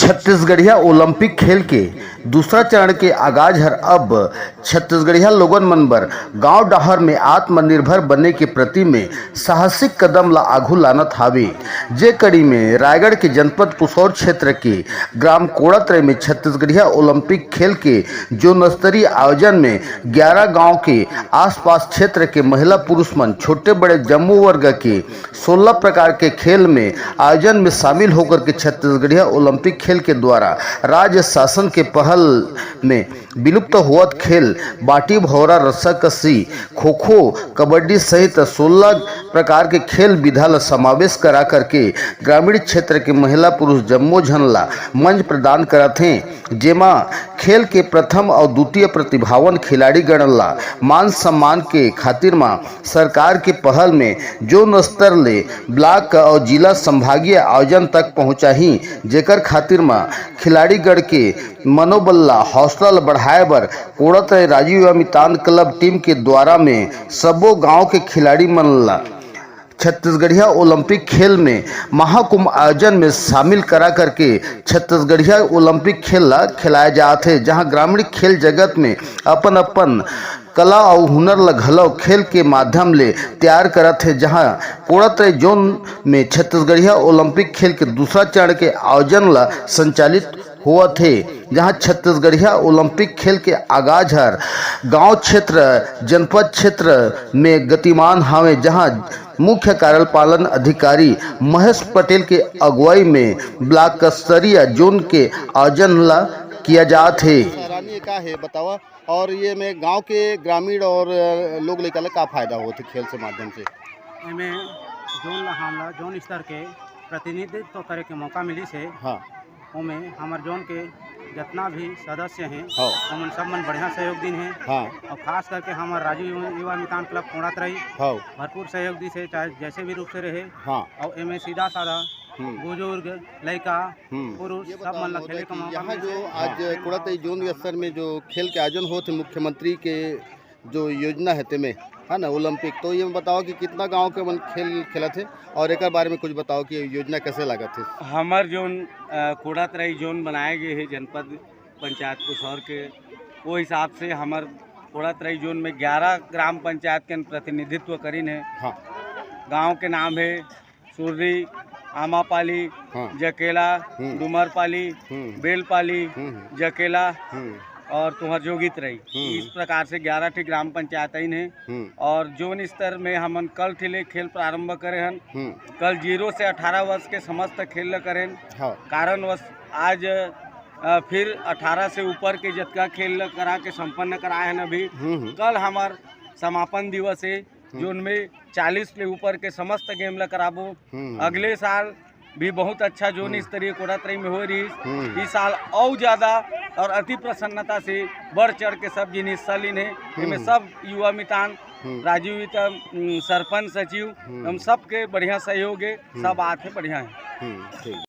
छत्तीसगढ़िया Olympic खेल के दूसरा चरण के आगाज हर अब छत्तीसगढ़िया लोगन मन बर गांव डाहर में आत्मनिर्भर बनने के प्रति में साहसिक कदम ला आघू लानत हावे। जे कड़ी में रायगढ़ के जनपद पुसौर क्षेत्र के ग्राम कोड़ातरे में छत्तीसगढ़िया ओलंपिक खेल के जो स्तरीय आयोजन में 11 गांव के आसपास क्षेत्र के महिला पुरुष मन छोटे बड़े जम्मू वर्ग के 16 प्रकार के खेल में आयोजन में शामिल होकर के छत्तीसगढ़िया ओलंपिक खेल के द्वारा राज्य शासन के पहल में विलुप्त हुआ खेल बाटी भौरा रस्साकसी खो खो कबड्डी सहित 16 प्रकार के खेल विधा ला समावेश करा करके ग्रामीण क्षेत्र के महिला पुरुष जम्मो झन ला मंच प्रदान करत हैं। जेमा खेल के प्रथम और द्वितीय प्रतिभावन खिलाड़ी गण ला मान सम्मान के खातिर मा सरकार के पहल में जोन स्तर ले ब्लॉक और जिला संभागीय आयोजन तक पहुंचाही, जेकर खातिर मा खिलाड़ी गण के मनोबल ला हौसला ला बढ़ाए बर कोड़ातरे राजीव अमितान क्लब टीम के द्वारा में सबो गांव के खिलाड़ी मन ला छत्तीसगढ़िया ओलंपिक खेल में महाकुंभ आयोजन में शामिल करा करके छत्तीसगढ़िया ओलंपिक खेल ला खिलाया जात है, जहां ग्रामीण खेल जगत में अपन अपन कला और हुनर ला घलो खेल के माध्यम ले तैयार करत है। जहां कोड़ातरे जोन में छत्तीसगढ़िया ओलंपिक खेल के दूसरा चरण के आयोजन ला संचालित हुआ थे, जहां छत्तीसगढ़िया ओलंपिक खेल के आगाज हर गांव क्षेत्र जनपद क्षेत्र में गतिमान हावे, जहां मुख्य कार्यपालन अधिकारी महेश पटेल के अगुवाई में ब्लॉक स्तरीय जोन के आयोजन ला किया जात है। सराहनीय का है बतावा, और ये में गांव के ग्रामीण और लोग लेकर का फायदा होते खेल से माध्यम से एमे हमला जोन स्तर के प्रतिनिधित्व करे के मौका मिली से। हाँ, ओमे हमार जोन के जितना भी सदस्य हैं हाँ, उन सब मन बढ़िया सहयोग दिन है। हाँ, और खास करके हमार राजीव युवा मितान क्लब कोड़ातरे हाँ, भरपूर सहयोग दी से, चाहे जैसे भी रूप से रहे। हाँ, और एमे सीधा साधा बुजुर्ग लड़का पुरुष सब मन ला खेले का मौका यहाँ मिले। जो आज कोड़ातरे जोन स्तर में जो खेल के आयोजन होते मुख्यमंत्री के जो योजना है तेमें है ना ओलंपिक, तो ये बताओ कि कितना गांव के मन खेल खेला थे और एक बारे में कुछ बताओ कि योजना कैसे लगा थे। हमार जोन कोड़ातरे जोन बनाए गए है जनपद पंचायत पुसौर के, वो हिसाब से हमार कोड़ातरे जोन में 11 ग्राम पंचायत के प्रतिनिधित्व करीन है। हाँ, गांव के नाम है सुररी, आमापाली, हाँ, जकेला, डुमरपाली, बेलपाली, जकेला और तुहर जोगित रही। इस प्रकार से 11 ठी ग्राम पंचायत हैं। और जोन स्तर में हमन कल ठिले खेल प्रारंभ करे हन। कल 0 से 18 वर्ष के समस्त खेल करें। हाँ, कारणवश आज फिर 18 से ऊपर के जतका खेल करा के संपन्न कराए हैं। अभी कल हमार समापन दिवस है, जोन में 40 से ऊपर के समस्त गेम ला कराबो। अगले साल भी बहुत अच्छा जोन स्तरीय कोड़ातरे में हो रही। इस साल और ज़्यादा और अति प्रसन्नता से बढ़ चढ़ के सब जिन हिस्सा लीन है। इनमें सब युवा मितान राजीव सरपंच सचिव हम सबके बढ़िया सहयोग है, सब आते बढ़िया है।